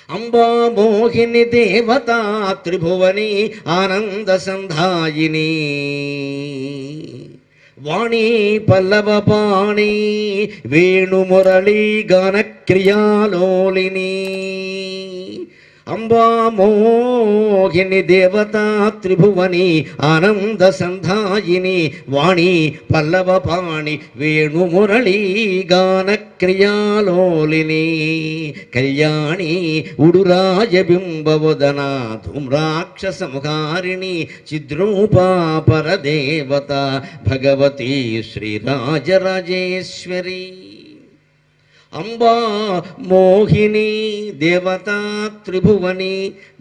అంబా మోహిని దేవతా త్రిభువని ఆనంద సంధాయిని వాణీ పల్లవ పాణి వేణుమురళీ గానక్రియాలోలిని అంబా మోహిని దేవతా త్రిభువని ఆనంద సంధాయిని వాణి పల్లవ పాణి వేణుమురళీ గానక్రియాలోలిని కళ్యాణి ఉడురాజబింబవదన ధూమ్రాక్షసముఖారిణి చిద్రూపా పరదేవత భగవతి శ్రీరాజరాజేశ్వరి అంబా మోహిని దేవతా త్రిభువని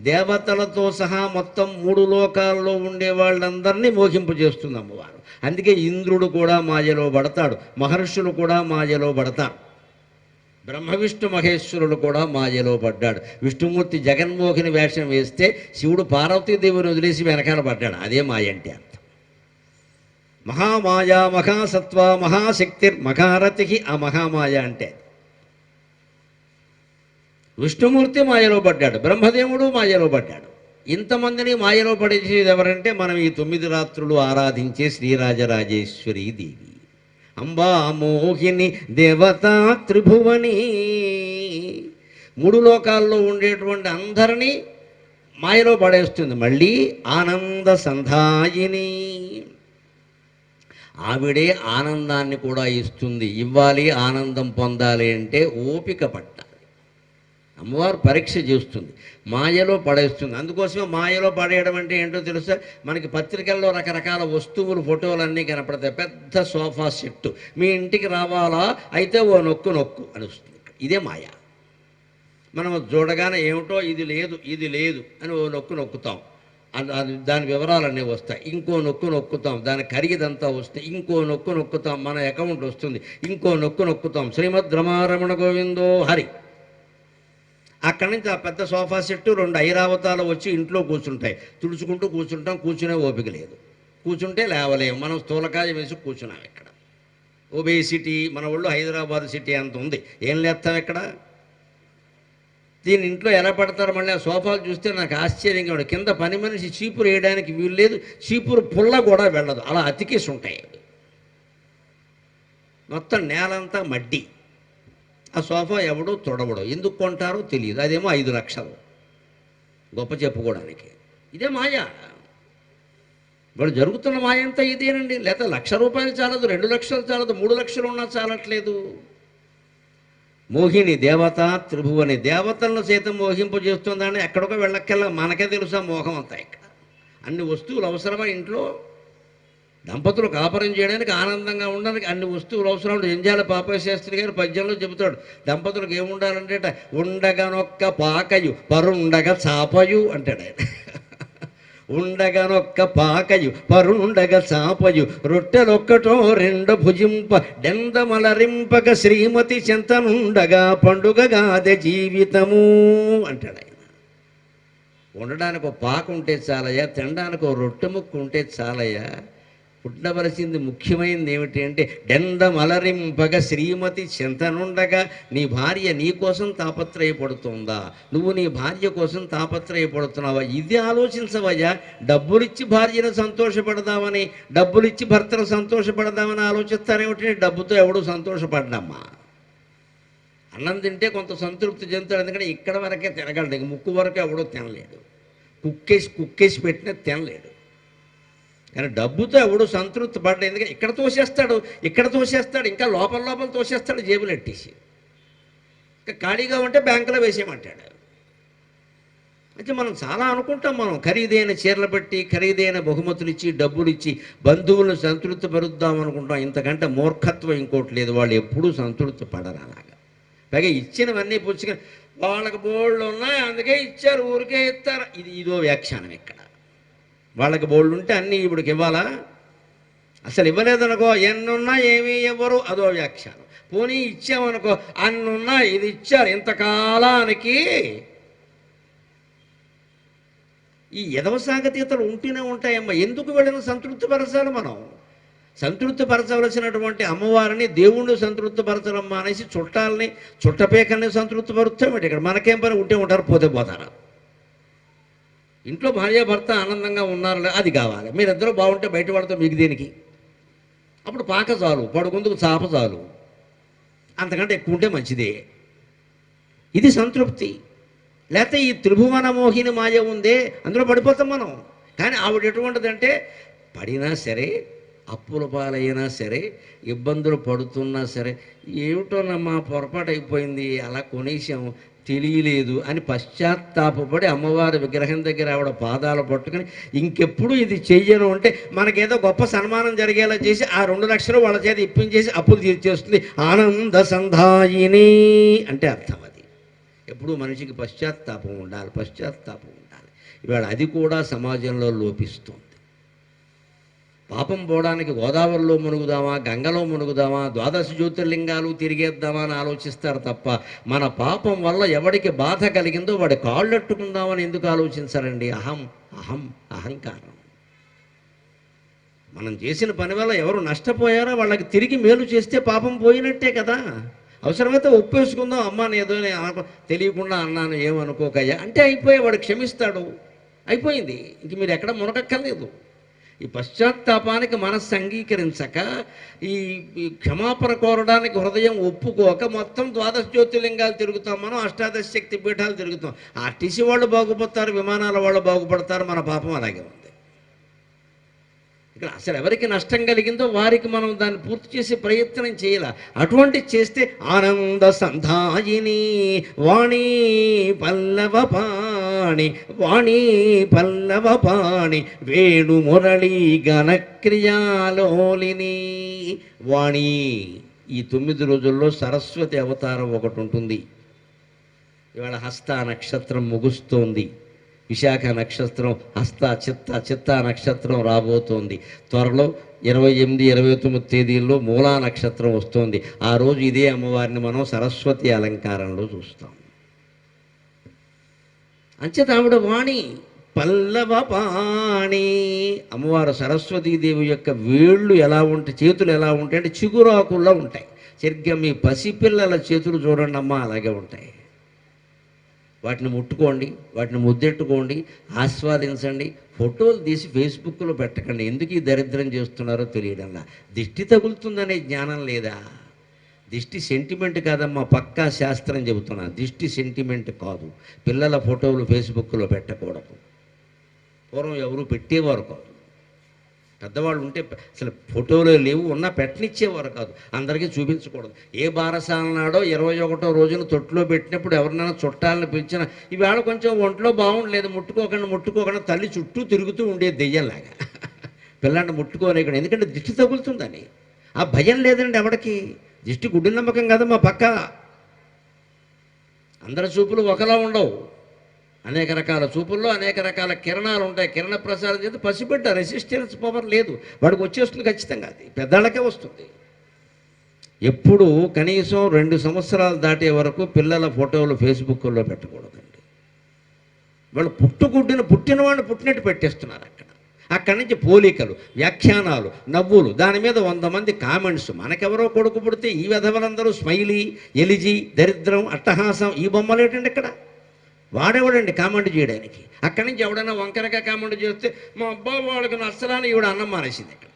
దేవతలతో సహా మొత్తం 3 లోకాల్లో ఉండే వాళ్ళందరినీ మోహింపజేస్తుంది అమ్మవారు. అందుకే ఇంద్రుడు కూడా మాయలో పడతాడు, మహర్షులు కూడా మాయలో పడతారు, బ్రహ్మ విష్ణు మహేశ్వరుడు కూడా మాయలో పడ్డాడు. విష్ణుమూర్తి జగన్మోహిని వేషం వేస్తే శివుడు పార్వతీదేవిని వదిలేసి వెనకాల పడ్డాడు. అదే మాయ అంటే అర్థం. మహామాయ మహాసత్వ మహాశక్తిర్ మహారథి ఆ మహామాయ అంటే. విష్ణుమూర్తి మాయలో పడ్డాడు, బ్రహ్మదేవుడు మాయలో పడ్డాడు. ఇంతమందిని మాయలో పడేసేది ఎవరంటే మనం ఈ 9 రాత్రులు ఆరాధించే శ్రీరాజరాజేశ్వరీ దేవి. అంబా మోహిని దేవతా త్రిభువని 3 లోకాల్లో ఉండేటువంటి అందరినీ మాయలో పడేస్తుంది. మళ్ళీ ఆనంద సంధాయిని, ఆవిడే ఆనందాన్ని కూడా ఇస్తుంది. ఇవ్వాలి, ఆనందం పొందాలి అంటే ఓపిక పట్టాలి. అమ్మవారు పరీక్ష చేస్తుంది, మాయలో పడేస్తుంది. అందుకోసమే మాయలో పడేయడం అంటే ఏంటో తెలుసా? మనకి పత్రికల్లో రకరకాల వస్తువులు ఫోటోలన్నీ కనపడతాయి. పెద్ద సోఫా సెట్టు మీ ఇంటికి రావాలా, అయితే ఓ నొక్కు నొక్కు అని వస్తుంది. ఇదే మాయ. మనం చూడగానే ఏమిటో ఇది లేదు ఇది లేదు అని ఓ నొక్కు నొక్కుతాం, దాని వివరాలన్నీ వస్తాయి. ఇంకో నొక్కు నొక్కుతాం, దాని ఖరీదంతా వస్తే ఇంకో నొక్కు నొక్కుతాం, మన అకౌంట్ వస్తుంది. ఇంకో నొక్కు నొక్కుతాం, శ్రీమద్ రమారమణ గోవిందో హరి. అక్కడి నుంచి ఆ పెద్ద సోఫా సెట్టు 2 ఐరావతాలు వచ్చి ఇంట్లో కూర్చుంటాయి. తుడుచుకుంటూ కూర్చుంటాం, కూర్చునే ఓపిక లేదు. కూర్చుంటే లేవలేము, మనం స్థూలకాయ వేసి కూర్చున్నాం. ఇక్కడ ఒబేసిటీ, మన ఒళ్ళు హైదరాబాద్ సిటీ అంత ఉంది, ఏం లేస్తాం ఇక్కడ. దీని ఇంట్లో ఎలా పడతారు? మళ్ళీ ఆ సోఫాలు చూస్తే నాకు ఆశ్చర్యంగా ఉండదు. కింద పని మనిషి చీపురు వేయడానికి వీలు లేదు, చీపురు పుల్ల కూడా వెళ్ళదు, అలా అతికేసి ఉంటాయి. మొత్తం నేలంతా మడ్డి. ఆ సోఫా ఎవడో తొడవడో, ఎందుకు కొంటారో తెలియదు. అదేమో 5 లక్షలు గొప్ప చెప్పుకోవడానికి. ఇదే మాయ. వాళ్ళు జరుగుతున్న మాయ అంతా ఇదేనండి. లేకపోతే ₹1,00,000 చాలదు, 2 లక్షలు చాలదు, 3 లక్షలు ఉన్నా చాలట్లేదు. మోహిని దేవతా త్రిభువని దేవతలను సైతం మోహింపజేస్తుందని ఎక్కడికో వెళ్ళక్కల్లా మనకే తెలుసా మోహం అంతా. ఇక్కడ అన్ని వస్తువులు అవసరమా? ఇంట్లో దంపతులు కాపురం చేయడానికి, ఆనందంగా ఉండడానికి అన్ని వస్తువులు అవసరం. ఎంజాల పాపయ్య శాస్త్రి గారు పద్యంలో చెబుతాడు, దంపతులకు ఏముండాలంటే ఉండగనొక్క పాకయు పరుండగ చాపయు అంటాడు ఆయన. ఉండగనొక్క పాకయు పరుండగ చాపయు రొట్టెలొక్కటో 2 భుజింప డెందమలరింపక శ్రీమతి చెంతనుండగా పండుగగాదే జీవితము అంటాడు ఆయన. ఉండడానికి ఒక పాక ఉంటే చాలయ్యా, తినడానికి ఒక రొట్టె ముక్క ఉంటే చాలయ్యా. ఉండవలసింది ముఖ్యమైనది ఏమిటి అంటే డెందమలరింపగ శ్రీమతి చెంతనుండగా. నీ భార్య నీ కోసం తాపత్రయపడుతుందా? నువ్వు నీ భార్య కోసం తాపత్రయపడుతున్నావా? ఇది ఆలోచించవయ్యా. డబ్బులిచ్చి భార్యను సంతోషపడదామని, డబ్బులిచ్చి భర్తను సంతోషపడదామని ఆలోచిస్తారేమిటి? డబ్బుతో ఎవడు సంతోషపడ్డమ్మా. అన్నం తింటే కొంత సంతృప్తి చెందుతాడు, ఎందుకంటే ఇక్కడ వరకే తినగలడు, ఇంక ముక్కు వరకు ఎవడో తినలేడు. కుక్కేసి పెట్టినా తినలేడు. కానీ డబ్బుతో ఎవడు సంతృప్తి పడ్డా, ఎందుకంటే ఇక్కడ తోసేస్తాడు, ఇంకా లోపల తోసేస్తాడు జేబులు ఎట్టేసి. ఇంకా ఖాళీగా ఉంటే బ్యాంకులో వేసేయమంటాడు. అయితే మనం చాలా అనుకుంటాం, మనం ఖరీదైన చీరలు పెట్టి, ఖరీదైన బహుమతులు ఇచ్చి, డబ్బులు ఇచ్చి బంధువులను సంతృప్తి పరుద్దాం అనుకుంటాం. ఇంతకంటే మూర్ఖత్వం ఇంకోటి లేదు. వాళ్ళు ఎప్పుడూ సంతృప్తి పడరు అలాగా. పైగా ఇచ్చినవన్నీ పుచ్చుకొని వాళ్ళకి బోళ్ళు ఉన్నాయి అందుకే ఇచ్చారు, ఊరికే ఇస్తారు. ఇదో వ్యాఖ్యానం. ఇక్కడ వాళ్ళకి బోళ్ళు ఉంటే అన్నీ ఇప్పుడుకి ఇవ్వాలా? అసలు ఇవ్వలేదనుకో, ఎన్నున్నా ఏమీ ఇవ్వరు, అదో వ్యాఖ్యానం. పోనీ ఇచ్చామనుకో, అన్నున్నా ఇది ఇచ్చారు ఇంతకాలానికి. ఈ యదవ సాగతీతలు ఉంటూనే ఉంటాయమ్మా. ఎందుకు వీళ్ళని సంతృప్తి పరచాలి మనం? సంతృప్తిపరచవలసినటువంటి అమ్మవారిని దేవుణ్ణి సంతృప్తిపరచడం మానేసి చుట్టాలని చుట్టపేకల్ని సంతృప్తిపరుస్తామేంటి? ఇక్కడ మనకేం పని, ఉంటే ఉంటారు, పోతే పోతారా? ఇంట్లో భార్యాభర్త ఆనందంగా ఉన్నారు, అది కావాలి. మీరిద్దరూ బాగుంటే బయట పడితే మీకు దేనికి? అప్పుడు పాక చాలు, పడుకుందుకు చాప చాలు, అంతకంటే ఎక్కువ ఉంటే మంచిదే. ఇది సంతృప్తి. లేకపోతే ఈ త్రిభువన మోహిని మాయ ఉందే, అందులో పడిపోతాం మనం. కానీ ఆవిడ ఎటువంటిదంటే, పడినా సరే, అప్పుల పాలైనా సరే, ఇబ్బందులు పడుతున్నా సరే, ఏమిటోనమ్మా పొరపాటు అయిపోయింది, అలా కొనేసాము, తెలియలేదు అని పశ్చాత్తాపడి అమ్మవారి విగ్రహం దగ్గర ఆవిడ పాదాలు పట్టుకుని ఇంకెప్పుడు ఇది చెయ్యను అంటే మనకేదో గొప్ప సన్మానం జరిగేలా చేసి ఆ 2 లక్షలు వాళ్ళ చేత ఇప్పించేసి అప్పులు తీర్చేస్తుంది. ఆనంద సంధాయిని అంటే అర్థం అది. ఎప్పుడూ మనిషికి పశ్చాత్తాపం ఉండాలి, పశ్చాత్తాపం ఉండాలి. ఇవాళ అది కూడా సమాజంలో లోపిస్తుంది. పాపం పోవడానికి గోదావరిలో మునుగుదామా, గంగలో మునుగుదామా, 12 జ్యోతిర్లింగాలు తిరిగేద్దామా అని ఆలోచిస్తారు తప్ప, మన పాపం వల్ల ఎవడికి బాధ కలిగిందో వాడి కాళ్ళట్టుకుందామని ఎందుకు ఆలోచించారండి? అహం అహం అహంకారం. మనం చేసిన పని వల్ల ఎవరు నష్టపోయారో వాళ్ళకి తిరిగి మేలు చేస్తే పాపం పోయినట్టే కదా. అవసరమైతే ఒప్పేసుకుందాం, అమ్మ ఏదో తెలియకుండా అన్నాను, ఏమనుకోకయ్యా అంటే అయిపోయే, వాడు క్షమిస్తాడు, అయిపోయింది. ఇంక మీరు ఎక్కడ మునకక్కర్లేదు. ఈ పశ్చాత్తాపానికి మనస్సు అంగీకరించక, ఈ క్షమాపణ కోరడానికి హృదయం ఒప్పుకోక మొత్తం 12 జ్యోతిర్లింగాలు తిరుగుతాం, మనం అష్టాదశ శక్తి పీఠాలు తిరుగుతాం. ఆర్టీసీ వాళ్ళు బాగుపడతారు, విమానాల వాళ్ళు బాగుపడతారు, మన పాపం అలాగే ఉంది. ఇక్కడ అసలు ఎవరికి నష్టం కలిగిందో వారికి మనం దాన్ని పూర్తి చేసే ప్రయత్నం చేయాల. అటువంటి చేస్తే ఆనంద సంధాయిని వాణి పల్లవ పాణి, వాణి పల్లవ పాణి వేణు మురళి ఘనక్రియాలోలిని. వాణి, ఈ 9 రోజుల్లో సరస్వతి అవతారం ఒకటి ఉంటుంది. ఇవాళ హస్త నక్షత్రం ముగుస్తోంది, విశాఖ నక్షత్రం హస్త చిత్త నక్షత్రం రాబోతోంది. త్వరలో 28, 29 తేదీల్లో మూలా నక్షత్రం వస్తోంది. ఆ రోజు ఇదే అమ్మవారిని మనం సరస్వతి అలంకారంలో చూస్తాం. అంచేత ఆవిడ వాణి పల్లవ పాణి. అమ్మవారు సరస్వతీదేవి యొక్క వేళ్ళు ఎలా ఉంటాయి, చేతులు ఎలా ఉంటాయి అంటే చిగురాకుల్లో ఉంటాయి. సరిగ్గా మీ పసిపిల్లల చేతులు చూడండి అమ్మ, అలాగే ఉంటాయి. వాటిని ముట్టుకోండి, వాటిని ముద్దెట్టుకోండి, ఆస్వాదించండి. ఫోటోలు తీసి ఫేస్బుక్లో పెట్టకండి. ఎందుకు ఈ దరిద్రం చేస్తున్నారో తెలియడంలా. దిష్టి తగులుతుందనే జ్ఞానం లేదా? దిష్టి సెంటిమెంట్ కాదమ్మా, పక్కా శాస్త్రం చెబుతున్నా. దిష్టి సెంటిమెంట్ కాదు. పిల్లల ఫోటోలు ఫేస్బుక్లో పెట్టకూడదు. పూర్వం ఎవరు పెట్టేవారు కాదు. పెద్దవాళ్ళు ఉంటే అసలు ఫోటోలు లేవు, ఉన్నా పెట్టనిచ్చేవారు కాదు, అందరికీ చూపించకూడదు. ఏ బారసాల నాడో 21వ రోజున తొట్టులో పెట్టినప్పుడు ఎవరినైనా చుట్టాలను పిలిచినా ఈవేళ కొంచెం ఒంట్లో బాగుండలేదు, ముట్టుకోకుండా తల్లి చుట్టూ తిరుగుతూ ఉండేది దెయ్యంలాగా. పిల్లాన్ని ముట్టుకోని ఇక్కడ, ఎందుకంటే దిష్టి తగులుతుందని. ఆ భయం లేదండి ఎవడికి. దిష్టి గుడ్డి నమ్మకం కదా మా పక్క. అందరి చూపులు ఒకలా ఉండవు. అనేక రకాల చూపుల్లో అనేక రకాల కిరణాలు ఉంటాయి. కిరణ ప్రసారం చేస్తే పసిబిడ్డ రెసిస్టెన్స్ పవర్ లేదు, వాడికి వచ్చేస్తుంది ఖచ్చితంగా. అది పెద్దవాళ్ళకే వస్తుంది. ఎప్పుడు కనీసం 2 సంవత్సరాలు దాటే వరకు పిల్లల ఫోటోలు ఫేస్బుక్లో పెట్టకూడదండి. వాళ్ళు పుట్టిన వాడిని పుట్టినట్టు పెట్టేస్తున్నారు అక్కడ. అక్కడి నుంచి పోలికలు, వ్యాఖ్యానాలు, నవ్వులు, దాని మీద 100 మంది కామెంట్స్. మనకెవరో కొడుకు పుడితే ఈ విధవలందరూ స్మైలీ, ఎలిజీ, దరిద్రం, అట్టహాసం, ఈ బొమ్మలు ఏంటండి ఇక్కడ? వాడేవాడండి కామెంట్ చేయడానికి. అక్కడి నుంచి ఎవడైనా వంకరగా కామెంట్ చేస్తే మా అబ్బా వాళ్ళకి నచ్చరాని ఈవిడ అన్నం మానేసింది. ఇక్కడ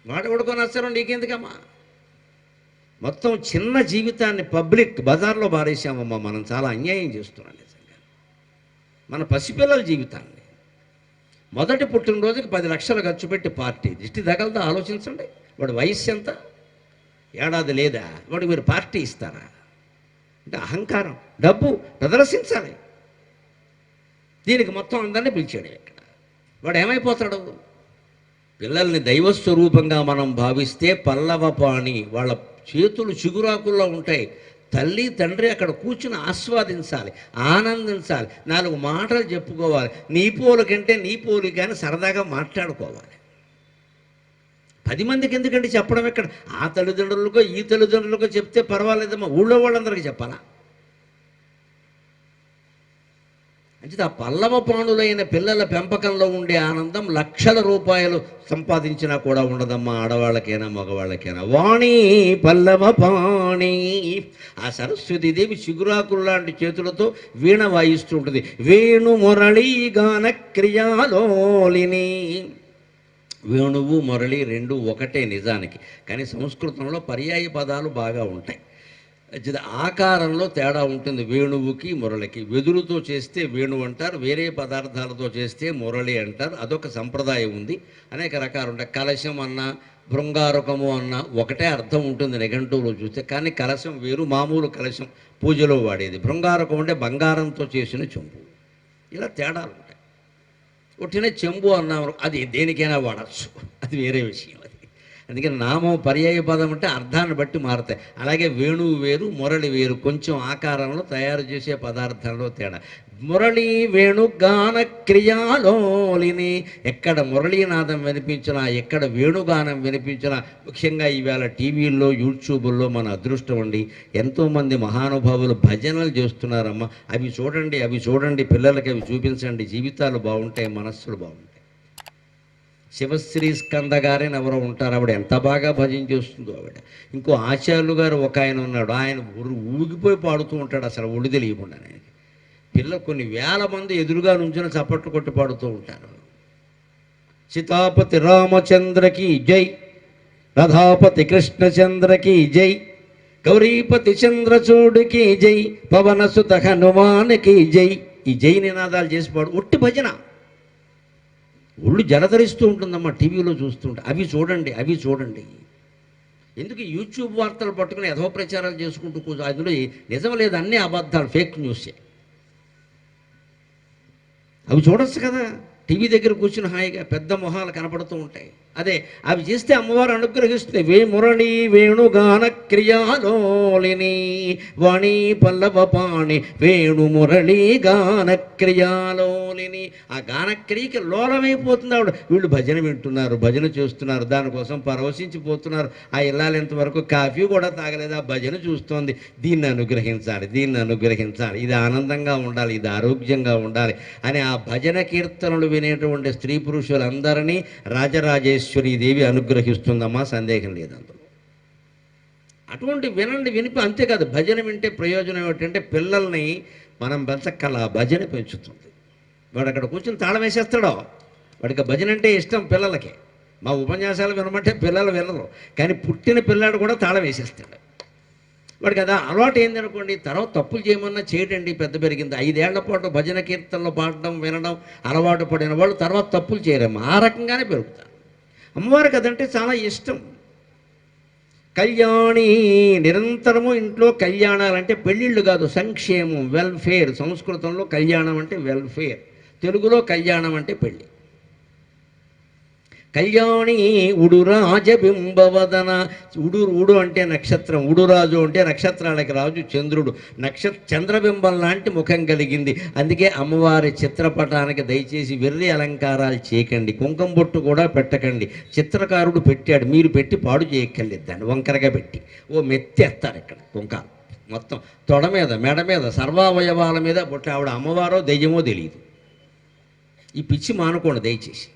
వాడెవడికో నచ్చరం, నీకెందుకమ్మా? మొత్తం చిన్న జీవితాన్ని పబ్లిక్ బజార్లో బారేసామమ్మా. మనం చాలా అన్యాయం చేస్తున్నాం నిజంగా మన పసిపిల్లల జీవితాన్ని. మొదటి పుట్టినరోజుకి 10 లక్షలు ఖర్చు పెట్టి పార్టీ, దిష్టి తగలదా? ఆలోచించండి. వాడు వయస్సు ఎంత? ఏడాది లేదా? వాడు మీరు పార్టీ ఇస్తారా? అంటే అహంకారం, డబ్బు ప్రదర్శించాలి. దీనికి మొత్తం అందరినీ పిలిచాడు. ఇక్కడ వాడు ఏమైపోతాడు? పిల్లల్ని దైవస్వరూపంగా మనం భావిస్తే పల్లవపాణి, వాళ్ళ చేతులు చిగురాకుల్లో ఉంటాయి. తల్లి తండ్రి అక్కడ కూర్చుని ఆస్వాదించాలి, ఆనందించాలి, 4 మాటలు చెప్పుకోవాలి. నీ పోలికంటే నీ పోలి కానీ సరదాగా మాట్లాడుకోవాలి. 10 మందికి ఎందుకంటే చెప్పడం? ఎక్కడ ఆ తల్లిదండ్రులకో ఈ తల్లిదండ్రులకో చెప్తే పర్వాలేదమ్మా, ఊళ్ళో వాళ్ళందరికీ చెప్పాలా? అంటే ఆ పల్లవ పాణులైన పిల్లల పెంపకంలో ఉండే ఆనందం లక్షల రూపాయలు సంపాదించినా కూడా ఉండదమ్మా, ఆడవాళ్ళకైనా మగవాళ్ళకైనా. వాణి పల్లవ పాణి. ఆ సరస్వతీదేవి చిగురాకులు లాంటి చేతులతో వీణ వాయిస్తూ ఉంటుంది. వేణు మురళీ గాన క్రియాలోలిని. వేణువు మురళి రెండు ఒకటే నిజానికి, కానీ సంస్కృతంలో పర్యాయ పదాలు బాగా ఉంటాయి. ఆకారంలో తేడా ఉంటుంది వేణువుకి మురళికి. వెదురుతో చేస్తే వేణువు అంటారు, వేరే పదార్థాలతో చేస్తే మురళి అంటారు. అదొక సంప్రదాయం ఉంది. అనేక రకాలు ఉంటాయి. కలశం అన్నా బృంగారకము అన్నా ఒకటే అర్థం ఉంటుంది నిఘంటువులో చూస్తే, కానీ కలశం వేరు, మామూలు కలశం పూజలో వాడేది. బృంగారకం అంటే బంగారంతో చేసిన చెంబు. ఇలా తేడాలు ఉంటాయి. ఒట్టిన చెంబు అన్నాము, అది దేనికైనా వాడచ్చు, అది వేరే విషయం. అందుకని నామం పర్యాయ పదం అంటే అర్థాన్ని బట్టి మారుతాయి. అలాగే వేణువు వేరు, మురళి వేరు, కొంచెం ఆకారంలో తయారు చేసే పదార్థంలో తేడా. మురళి వేణుగాన క్రియాలోలిని. ఎక్కడ మురళీనాదం వినిపించినా, ఎక్కడ వేణుగానం వినిపించినా, ముఖ్యంగా ఈవేళ టీవీల్లో యూట్యూబుల్లో మన అదృష్టం అండి, ఎంతోమంది మహానుభావులు భజనలు చేస్తున్నారమ్మా. అవి చూడండి, అవి చూడండి, పిల్లలకి అవి చూపించండి. జీవితాలు బాగుంటాయి, మనస్సులు బాగుంటాయి. శివశ్రీ స్కంద గారని ఎవరో ఉంటారు, ఆవిడ ఎంత బాగా భజన చేస్తుందో ఆవిడ. ఇంకో ఆచార్యులు గారు ఒక ఆయన ఉన్నాడు, ఆయన ఊగిపోయి పాడుతూ ఉంటాడు, అసలు ఒళ్ళు తెలియకుండా. ఆయనకి పిల్లలు కొన్ని వేల మంది ఎదురుగా నుంచుని చప్పట్లు కొట్టి పాడుతూ ఉంటారు. సీతాపతి రామచంద్రకి జై, రథాపతి కృష్ణచంద్రకి జై, గౌరీపతి చంద్రచూడికి జై, పవనసుత హనుమానికి జై. ఈ జై నినాదాలు చేసి పాడు, ఒట్టి భజన. ఒళ్ళు జలధరిస్తూ ఉంటుందమ్మా టీవీలో చూస్తుంటే. అవి చూడండి, అవి చూడండి. ఎందుకు యూట్యూబ్ వార్తలు పట్టుకుని యథో ప్రచారాలు చేసుకుంటూ కూర్చో, అందులో నిజం లేదు, అన్నీ అబద్ధాలు, ఫేక్ న్యూసే. అవి చూడొచ్చు కదా, టీవీ దగ్గర కూర్చుని హాయిగా పెద్ద మొహాలు కనపడుతూ ఉంటాయి. అదే అవి చేస్తే అమ్మవారు అనుగ్రహిస్తుంది. మురళి వేణుగాన క్రియాలోలిని. వాణి పల్లవ పాణి వేణు మురళి గాన క్రియాలోలిని. ఆ గానక్రియకి లోలమైపోతుంది ఆవిడ. వీళ్ళు భజన వింటున్నారు, భజన చేస్తున్నారు, దానికోసం పరవశించిపోతున్నారు. ఆ ఇల్లాలు ఇంతవరకు కాఫీ కూడా తాగలేదు, ఆ భజన చూస్తోంది. దీన్ని అనుగ్రహించాలి, దీన్ని అనుగ్రహించాలి, ఇది ఆనందంగా ఉండాలి, ఇది ఆరోగ్యంగా ఉండాలి అని ఆ భజన కీర్తనలు వినేటువంటి స్త్రీ పురుషులందరినీ రాజరాజేశ్వరీదేవి అనుగ్రహిస్తుందమ్మా, సందేహం లేదు అందులో. అటువంటి వినండి, వినిపి. అంతేకాదు, భజన వింటే ప్రయోజనం ఏమిటంటే పిల్లల్ని మనం పెంచక్కల భజన పెంచుతుంది. వాడు అక్కడ కూర్చొని తాళం వేసేస్తాడో, వాడికి భజన అంటే ఇష్టం పిల్లలకి. మా ఉపన్యాసాలు వినమంటే పిల్లలు వినరు, కానీ పుట్టిన పిల్లాడు కూడా తాళం వేసేస్తాడు. వాడికి కదా అలవాటు ఏందనుకోండి, తర్వాత తప్పులు చేయమన్నా చేయడండి. పెద్ద పెరిగింది 5 ఏళ్ల పాటు భజన కీర్తనలో పాడడం వినడం అలవాటు పడిన వాళ్ళు తర్వాత తప్పులు చేయరమ్మా, ఆ రకంగానే పెరుగుతారు. అమ్మవారికి అదంటే చాలా ఇష్టం. కళ్యాణి. నిరంతరము ఇంట్లో కళ్యాణాలంటే పెళ్ళిళ్ళు కాదు, సంక్షేమం, వెల్ఫేర్. సంస్కృతంలో కళ్యాణం అంటే వెల్ఫేర్, తెలుగులో కళ్యాణం అంటే పెళ్ళి. కళ్యాణి ఉడురాజబింబవదన. ఉడు అంటే నక్షత్రం, ఉడురాజు అంటే నక్షత్రాలకి రాజు చంద్రుడు. చంద్రబింబం లాంటి ముఖం కలిగింది. అందుకే అమ్మవారి చిత్రపటానికి దయచేసి వెర్రి అలంకారాలు చేయకండి, కుంకుమ బొట్టు కూడా పెట్టకండి. చిత్రకారుడు పెట్టాడు, మీరు పెట్టి పాడు చేయక్కర్లేదు. దాన్ని వంకరగా పెట్టి ఓ మెత్తేస్తారు ఇక్కడ కుంకాలు మొత్తం తొడ మీద, మెడ మీద, సర్వావయవాల మీద బొట్టు. ఆవిడ అమ్మవారో దెయ్యమో తెలియదు. ఈ పిచ్చి మానుకోండి దయచేసి.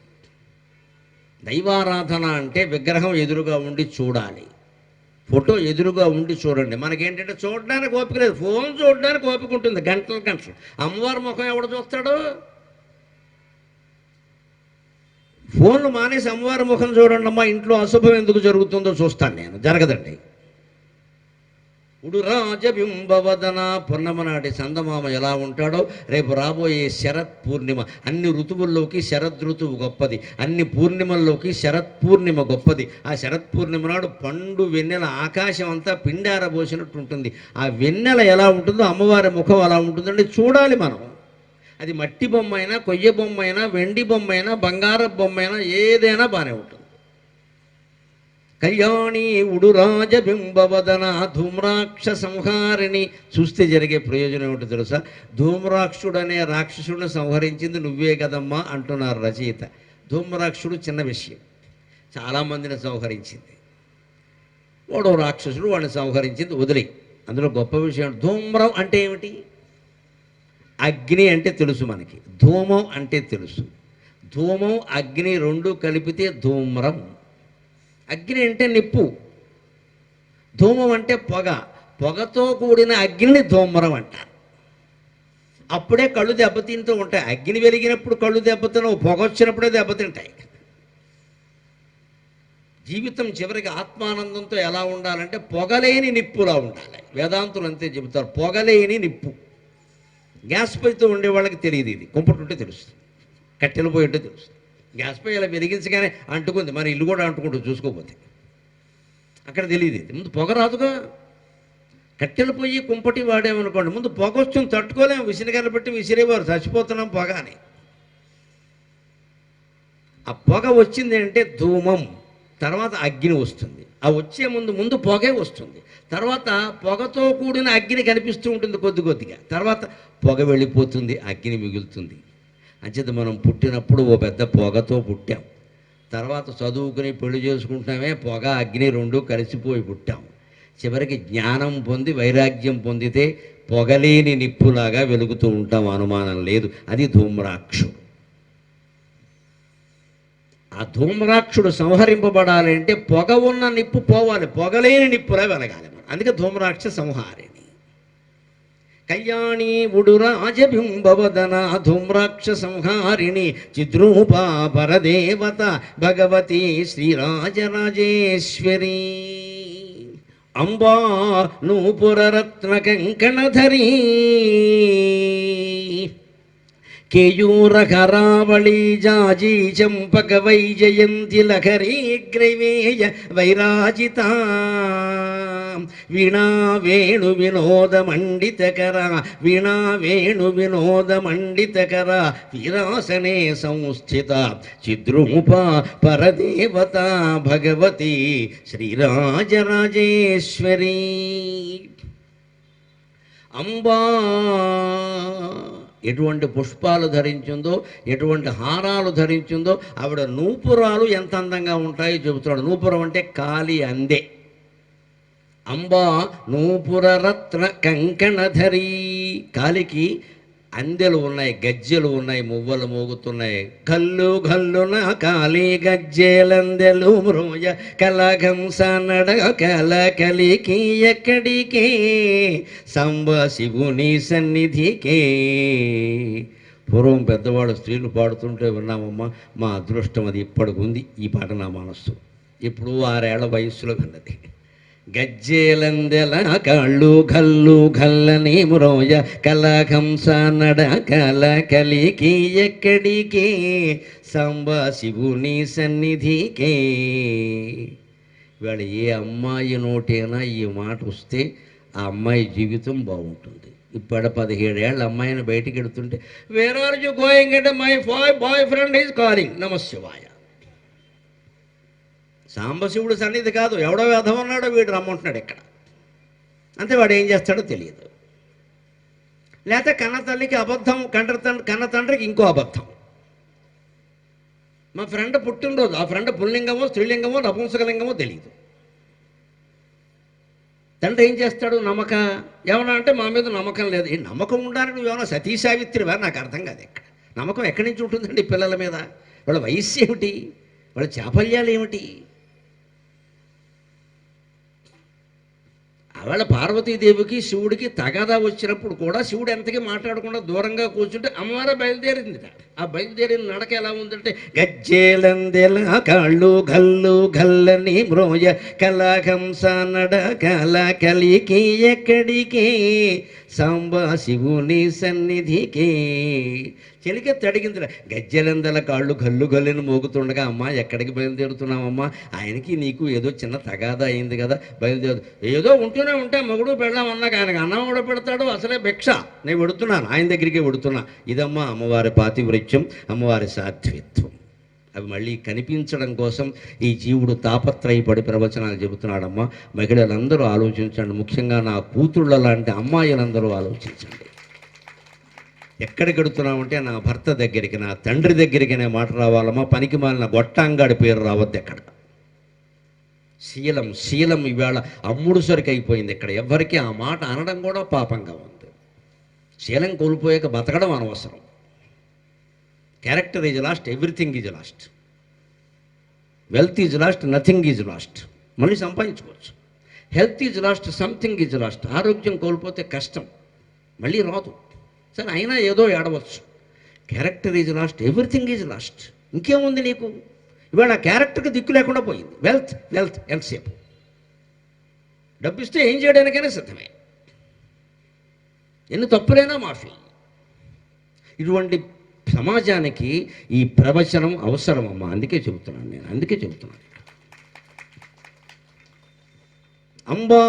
దైవారాధన అంటే విగ్రహం ఎదురుగా ఉండి చూడాలి, ఫోటో ఎదురుగా ఉండి చూడండి. మనకేంటంటే చూడడానికి ఓపిక లేదు, ఫోన్ చూడడానికి ఓపిక ఉంటుంది గంటలు గంటలు. అమ్మవారి ముఖం ఎవడు చూస్తాడు? ఫోన్లు మానేసి అమ్మవారి ముఖం చూడండి అమ్మా. ఇంట్లో అశుభం ఎందుకు జరుగుతుందో చూస్తాను నేను, జరగదండి. ఉడురాజబింబవదన. పున్నమ నాటి చందమామ ఎలా ఉంటాడో రేపు రాబోయే శరత్ పూర్ణిమ. అన్ని ఋతువుల్లోకి శరద్ ఋతువు గొప్పది, అన్ని పూర్ణిమల్లోకి శరత్ పూర్ణిమ గొప్పది. ఆ శరత్ పూర్ణిమ నాడు పండు వెన్నెల ఆకాశం అంతా పిండారబోసినట్టు ఉంటుంది. ఆ వెన్నెల ఎలా ఉంటుందో అమ్మవారి ముఖం అలా ఉంటుందండి, చూడాలి మనం. అది మట్టి బొమ్మ అయినా, కొయ్య బొమ్మ అయినా, వెండి బొమ్మ అయినా, బంగారం బొమ్మ అయినా, ఏదైనా బాగానే ఉంటుంది. కళ్యాణి ఉడురాజబింబవదన ధూమ్రాక్ష సంహారిణి. చూస్తే జరిగే ప్రయోజనం ఏమిటో తెలుసా? ధూమ్రాక్షుడు అనే రాక్షసుడిని సంహరించింది నువ్వే కదమ్మా అంటున్నారు రచయిత. ధూమ్రాక్షుడు చిన్న విషయం, చాలామందిని సంహరించింది. వాడో రాక్షసుడు వాడిని సంహరించింది, వదిలే. అందులో గొప్ప విషయం ధూమ్రం అంటే ఏమిటి? అగ్ని అంటే తెలుసు మనకి, ధూమం అంటే తెలుసు. ధూమం అగ్ని రెండు కలిపితే ధూమ్రం. అగ్ని అంటే నిప్పు, ధూమం అంటే పొగ. పొగతో కూడిన అగ్నిని ధూమ్రం అంటారు. అప్పుడే కళ్ళు దెబ్బతింటూ ఉంటాయి. అగ్ని వెలిగినప్పుడు కళ్ళు దెబ్బతినవు, పొగ వచ్చినప్పుడే దెబ్బతింటాయి. జీవితం చివరికి ఆత్మానందంతో ఎలా ఉండాలంటే పొగలేని నిప్పులా ఉండాలి. వేదాంతులు అంతే చెబుతారు, పొగలేని నిప్పు. గ్యాస్ పొయ్యితో ఉండే వాళ్ళకి తెలియదు, ఇది కుంపటుంటే తెలుస్తుంది, కట్టెలు పోయింటే తెలుస్తుంది. గ్యాస్ పొయ్యి ఇలా వెలిగించగానే అంటుకుంది, మన ఇల్లు కూడా అంటుకుంటూ చూసుకోపోతే అక్కడ తెలియదు. ఇది ముందు పొగ రాదుగా. కట్టెలు పొయ్యి కుంపటి వాడేమనుకోండి, ముందు పొగ వస్తుంది, తట్టుకోలేము, విసిరిగల పెట్టి విసిరేవారు, చచ్చిపోతున్నాం పొగ అని. ఆ పొగ వచ్చింది అంటే ధూమం, తర్వాత అగ్ని వస్తుంది. ఆ వచ్చే ముందు పొగే వస్తుంది, తర్వాత పొగతో కూడిన అగ్ని కనిపిస్తూ ఉంటుంది కొద్ది కొద్దిగా, తర్వాత పొగ వెళ్ళిపోతుంది, అగ్ని మిగులుతుంది. అంచేత మనం పుట్టినప్పుడు ఓ పెద్ద పొగతో పుట్టాం, తర్వాత చదువుకుని పెళ్లి చేసుకుంటామే, పొగ అగ్ని రెండు కలిసిపోయి పుట్టాం. చివరికి జ్ఞానం పొంది వైరాగ్యం పొందితే పొగలేని నిప్పులాగా వెలుగుతూ ఉంటాం, అనుమానం లేదు. అది ధూమ్రాక్షుడు. ఆ ధూమ్రాక్షుడు సంహరింపబడాలి అంటే పొగ ఉన్న నిప్పు పోవాలి, పొగలేని నిప్పులా వెలగాలి మనం. అందుకే ధూమ్రాక్ష సంహారిణి. కళ్యాణి ఉడురాజబింబవదన ధూమ్రాక్ష సంహారిణి చిద్రూపా పరదేవత భగవతి శ్రీరాజరాజేశ్వరి అంబా నూపురరత్న కంకణధరీ కేయూరకరావళీ జాజీ చంపక వైజయంతి లహరీ గ్రైవేయ వైరాజిత వీణా వేణు వినోద మండితకర వీణా వేణు వినోద మండితకర వీరాసనే సంస్థిత చిద్రూప పరదేవత భగవతి శ్రీరాజరాజేశ్వరి అంబా. ఎటువంటి పుష్పాలు ధరించిందో, ఎటువంటి హారాలు ధరించిందో, ఆవిడ నూపురాలు ఎంత అందంగా ఉంటాయో చెబుతున్నాడు. నూపురం అంటే కాలి అందే. అంబా నూపురరత్న కంకణధరీ, కాలికి అందెలు ఉన్నాయి, గజ్జెలు ఉన్నాయి, మువ్వలు మోగుతున్నాయి. గల్లు గల్లున కాలి గజ్జెలందెలు మ్రోయ కలగంస నడ కల కలికి ఎక్కడికే సంబ శివుని సన్నిధికే. పూర్వం పెద్దవాడు స్త్రీలు పాడుతుంటే విన్నామమ్మా, మా అదృష్టం అది ఇప్పటికుంది. ఈ పాట నా మనస్సు ఇప్పుడు 6 ఏళ్ల వయస్సులో విన్నది. గజ్జేలందెల కళ్ళు గల్లు గల్లని మ్రోయ కలహంస నడ కల కలికి ఎక్కడికే సంబ శివుని సన్నిధికే. ఇవాళ ఏ అమ్మాయి నోటైనా ఈ మాట వస్తే ఆ అమ్మాయి జీవితం బాగుంటుంది. ఇప్పుడు 17 ఏళ్ళ అమ్మాయిని బయటికి వెడుతుంటే, వేర్ ఆర్ యు గోయింగ్ అంటే my boy friend is calling నమశివాయ. సాంబశివుడు సన్నిధి కాదు, ఎవడో వ్యధం ఉన్నాడో వీడు రమ్మంటున్నాడు ఇక్కడ, అంతే. వాడు ఏం చేస్తాడో తెలియదు. లేకపోతే కన్న తల్లికి అబద్ధం, కన్న తండ్రికి ఇంకో అబద్ధం. మా ఫ్రెండ్ పుట్టినరోజు, ఆ ఫ్రెండ్ పుల్లింగమో స్త్రీలింగమో నపుంసకలింగమో తెలియదు. తండ్రి ఏం చేస్తాడు, ఏమన్నా అంటే మా మీద నమ్మకం లేదు. ఈ నమ్మకం ఉండాలని నువ్వేమన్నా సతీ సావిత్రివా? నాకు అర్థం కాదు. ఎక్కడ నమ్మకం ఎక్కడి నుంచి ఉంటుందండి పిల్లల మీద? వాళ్ళ వయస్సు ఏమిటి, వాళ్ళ చాపల్యాలు ఏమిటి? ఆవేళ పార్వతీదేవికి శివుడికి తగాదా వచ్చినప్పుడు కూడా శివుడు ఎంతకీ మాట్లాడకుండా దూరంగా కూర్చుంటే అమ్మవారే బయలుదేరింది. ఆ బయలుదేరిన నడక ఎలా ఉందంటే, గజ్జేలందెల కాళ్ళు గల్లు గల్లని మ్రోయ కలహంస నడ కల కలికి ఎక్కడికే సాంబ శివుని సన్నిధికే. చెలికెత్తి అడిగిందిరా, గజ్జెలందల కాళ్ళు గల్లు గల్లుని మోగుతుండగా, అమ్మా ఎక్కడికి బయలుదేరుతున్నామమ్మా? ఆయనకి నీకు ఏదో చిన్న తగాదా అయింది కదా, బయలుదేరు. ఏదో ఉంటూనే ఉంటే మొగుడు పెడదాం అన్నాక ఆయనకు అన్నం కూడా పెడతాడు, అసలే భిక్ష. నేను పెడుతున్నాను, ఆయన దగ్గరికి పెడుతున్నా. ఇదమ్మా అమ్మవారి పాతివృత్యం, అమ్మవారి సాత్విత్వం. అవి మళ్ళీ కనిపించడం కోసం ఈ జీవుడు తాపత్రయపడి ప్రవచనాలు చెబుతున్నాడమ్మా. మహిళలందరూ ఆలోచించండి, ముఖ్యంగా నా కూతుళ్ళ లాంటి అమ్మాయిలందరూ ఆలోచించండి. ఎక్కడికి వెడుతున్నామంటే నా భర్త దగ్గరికి, నా తండ్రి దగ్గరికి అనే మాట రావాలమ్మా. పనికి మాలిన గొట్టంగాడి పేరు రావద్దు ఎక్కడ. శీలం ఇవాళ అమ్ముడు సరికి అయిపోయింది. ఇక్కడ ఎవ్వరికీ ఆ మాట అనడం కూడా పాపంగా ఉంది. శీలం కోల్పోయాక బతకడం అనవసరం. Character is lost, everything is lost. Wealth is lost, nothing is lost. మళ్ళీ సంపాదించుకోవచ్చు. Health is lost, something is lost. ఆరోగ్యం కోల్పోతే కష్టం, మళ్ళీ రాదు. సరే అయినా ఏదో ఏడవచ్చు. Character is lost, everything is lost. ఇంకేముంది నీకు? ఇవాళ ఆ క్యారెక్టర్కి దిక్కు లేకుండా పోయింది. వెల్త్ వెల్త్ ఎంతసేపు? డబ్బిస్తే ఏం చేయడానికైనా సిద్ధమే, ఎన్ని తప్పులైనా మాఫీ. ఇటువంటి సమాజానికి ఈ ప్రవచనం అవసరమమ్మా. అందుకే చెబుతున్నాను నేను, అందుకే చెబుతున్నాను. అంబా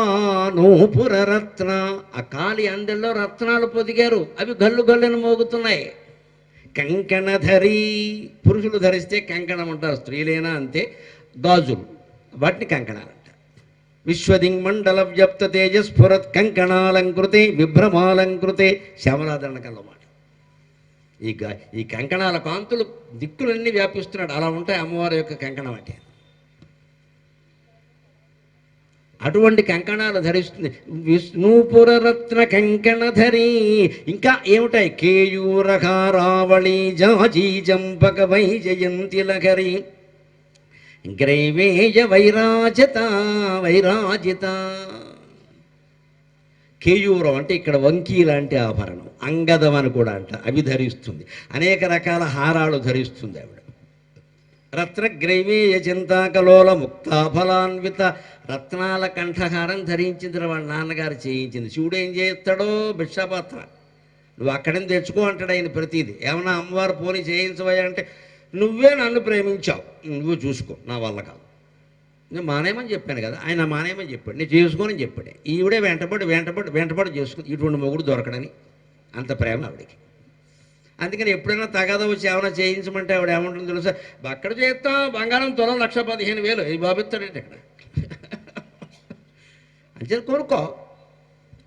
నూపుర రత్న, ఆ కాలి అందెల్లో రత్నాలు పొదిగారు, అవి గల్లు గల్లును మోగుతున్నాయి. కంకణధరి, పురుషులు ధరిస్తే కంకణం అంటారు, స్త్రీలైనా అంతే, గాజులు, వాటిని కంకణాలు అంటారు. విశ్వదింగ్మండల వ్యాప్త తేజస్ఫురత్ కంకణాలంకృతే విభ్రమాలంకృతే, శ్యామలాధరణ కల్లో మాట. ఈ కంకణాల కాంతులు దిక్కులన్నీ వ్యాపిస్తున్నాడు. అలా ఉంటాయి అమ్మవారి యొక్క కంకణం అంటే. అటువంటి కంకణాలు ధరిస్తుంది. విష్ణుపురరత్న కంకణధరి. ఇంకా ఏమిటాయి? కేయూరకారావళి జాజీ జంపక వైజయంతి లహరి గ్రైవేయ వైరాజత వైరాజిత. కేయూరం అంటే ఇక్కడ వంకీ లాంటి ఆభరణం, అంగదం అని కూడా అంట, అవి ధరిస్తుంది. అనేక రకాల హారాలు ధరిస్తుంది ఆవిడ. రత్నగ్రైవేయ చింతాకలోల ముక్తాఫలాన్విత, రత్నాల కంఠహారం ధరించింది వాళ్ళ నాన్నగారు చేయించింది. శివుడు ఏం చేస్తాడో భిక్షాపాత్ర, నువ్వు అక్కడని తెచ్చుకో అంటాడు ఆయన ప్రతిదీ. ఏమన్నా అమ్మవారు పోనీ చేయించవయ్యా అంటే, నువ్వే నన్ను ప్రేమించావు, నువ్వు చూసుకో, నా వల్ల కాదు, నేను మానేమని చెప్పాను కదా. ఆయన మానేమని చెప్పాడు, నేను చేసుకోనని చెప్పాడు. ఈవిడే వెంటబడి చేసుకుని ఇటువంటి మొగుడు దొరకడని, అంత ప్రేమ ఆవిడకి. అందుకని ఎప్పుడైనా తగాదా వచ్చి ఏమైనా చేయించమంటే ఆవిడ ఏమంటుందో తెలుసా? అక్కడ చేస్తాం, బంగారం తులం 1,15,000, ఈ బాబిస్తాడంటే ఇక్కడ అంతే కొనుక్కో.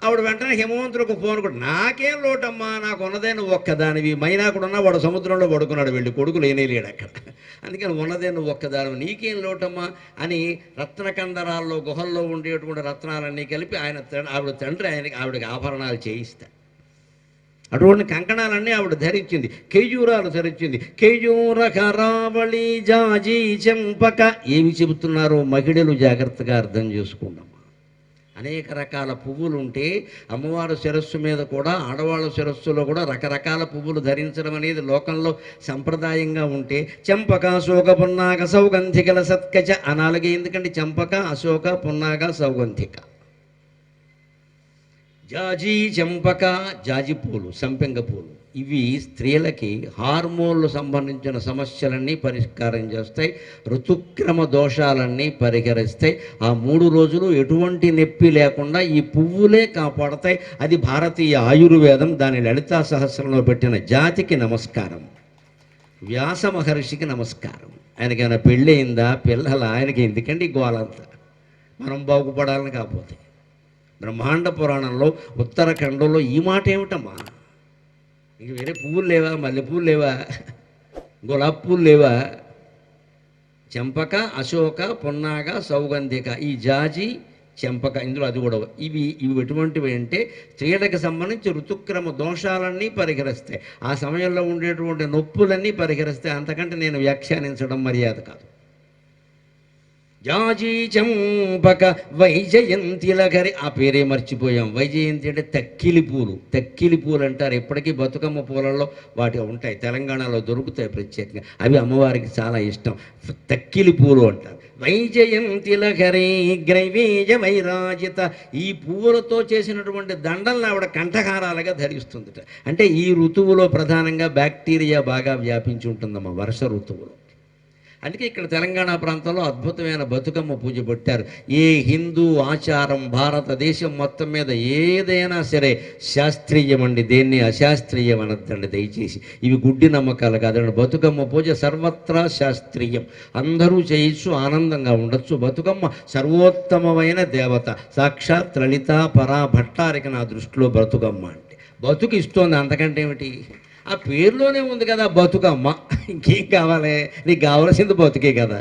ఆవిడ వెంటనే హిమవంతుడికి ఫోన్ కూడా, నాకేం లోటమ్మా, నాకు ఉన్నదే నువ్వు ఒక్కదానివి. మైనాకుడున్నా వాడు సముద్రంలో పడుకున్నాడు, వెళ్ళి కొడుకు లేనేలేడు అక్కడ. అందుకని ఉన్నదే నువ్వు ఒక్కదానివి, నీకేం లోటమ్మా అని రత్నకందరాల్లో గుహల్లో ఉండేటువంటి రత్నాలన్నీ కలిపి ఆవిడ తండ్రి ఆవిడకి ఆభరణాలు చేయిస్తాడు. అటువంటి కంకణాలన్నీ ఆవిడ ధరించింది. కేయూరాలు ధరించింది. కేయూర కరావళి జాజీ చెంపక. ఏమి చెబుతున్నారో మహిళలు జాగ్రత్తగా అర్థం చేసుకుందాం. అనేక రకాల పువ్వులు ఉంటే అమ్మవారి శిరస్సు మీద కూడా, ఆడవాళ్ళ శిరస్సులో కూడా రకరకాల పువ్వులు ధరించడం అనేది లోకంలో సంప్రదాయంగా ఉంటే, చంపక అశోక పున్నాగ సౌగంధికల సత్కచ అనాలుగే. ఎందుకంటే చంపక, అశోక, పున్నాగ, సౌగంధిక. జాజీ చంపక, జాజి పూలు, సంపెంగ పూలు, ఇవి స్త్రీలకి హార్మోన్లు సంబంధించిన సమస్యలన్నీ పరిష్కారం చేస్తాయి, ఋతుక్రమ దోషాలన్నీ పరిహరిస్తాయి. ఆ 3 రోజులు ఎటువంటి నొప్పి లేకుండా ఈ పువ్వులే కాపాడతాయి. అది భారతీయ ఆయుర్వేదం. దాని లలితా సహస్రంలో పెట్టిన జాతికి నమస్కారం, వ్యాస మహర్షికి నమస్కారం. ఆయనకైనా పెళ్ళి అయిందా, పిల్లల, ఆయనకి ఎందుకండి గోలంతా? మనం బాగుపడాలని కాకపోతే. బ్రహ్మాండ పురాణంలో ఉత్తరాఖండంలో ఈ మాట ఏమిటమ్మా? ఇంక వేరే పువ్వులు లేవా? మల్లెపూలు లేవా? గులాబీ పూలు లేవా? చంపక, అశోక, పున్నాగ, సౌగంధిక, ఈ జాజి, చెంపక, ఇందులో అది కూడా. ఇవి ఎటువంటివి అంటే స్త్రీలకు సంబంధించి ఋతుక్రమ దోషాలన్నీ పరిహరిస్తాయి. ఆ సమయంలో ఉండేటువంటి నొప్పులన్నీ పరిహరిస్తాయి. అంతకంటే నేను వ్యాఖ్యానించడం మర్యాద కాదు. జాజీ చంపక వైజయంతి లహరి, ఆ పేరే మర్చిపోయాం. వైజయంతి అంటే తక్కిలి పూలు. తక్కిలి పూలు అంటారు. ఎప్పటికీ బతుకమ్మ పూలలో వాటి ఉంటాయి, తెలంగాణలో దొరుకుతాయి ప్రత్యేకంగా. అవి అమ్మవారికి చాలా ఇష్టం. తక్కిలి పూలు అంటారు. వైజయంతి లహరి గ్రైవేయ వైరాజిత. ఈ పువ్వులతో చేసినటువంటి దండలను ఆవిడ కంఠహారాలుగా ధరిస్తుందిట. అంటే ఈ ఋతువులో ప్రధానంగా బ్యాక్టీరియా బాగా వ్యాపించి ఉంటుందమ్మా, వర్ష ఋతువులో. అందుకే ఇక్కడ తెలంగాణ ప్రాంతంలో అద్భుతమైన బతుకమ్మ పూజ పెట్టారు. ఏ హిందూ ఆచారం భారతదేశం మొత్తం మీద ఏదైనా సరే శాస్త్రీయం అండి, దేన్ని అశాస్త్రీయం అనద్దండి దయచేసి. ఇవి గుడ్డి నమ్మకాలు కాదండి. బతుకమ్మ పూజ సర్వత్రా శాస్త్రీయం, అందరూ చేయొచ్చు, ఆనందంగా ఉండొచ్చు. బతుకమ్మ సర్వోత్తమమైన దేవత, సాక్షాత్ లలిత పరా భట్టారికి నా దృష్టిలో బతుకమ్మ అంటే. బతుకు ఇస్తోంది, అంతకంటే ఏమిటి? ఆ పేరులోనే ఉంది కదా బతుకమ్మ, ఇంకేం కావాలి? నీకు కావలసింది బతుకే కదా.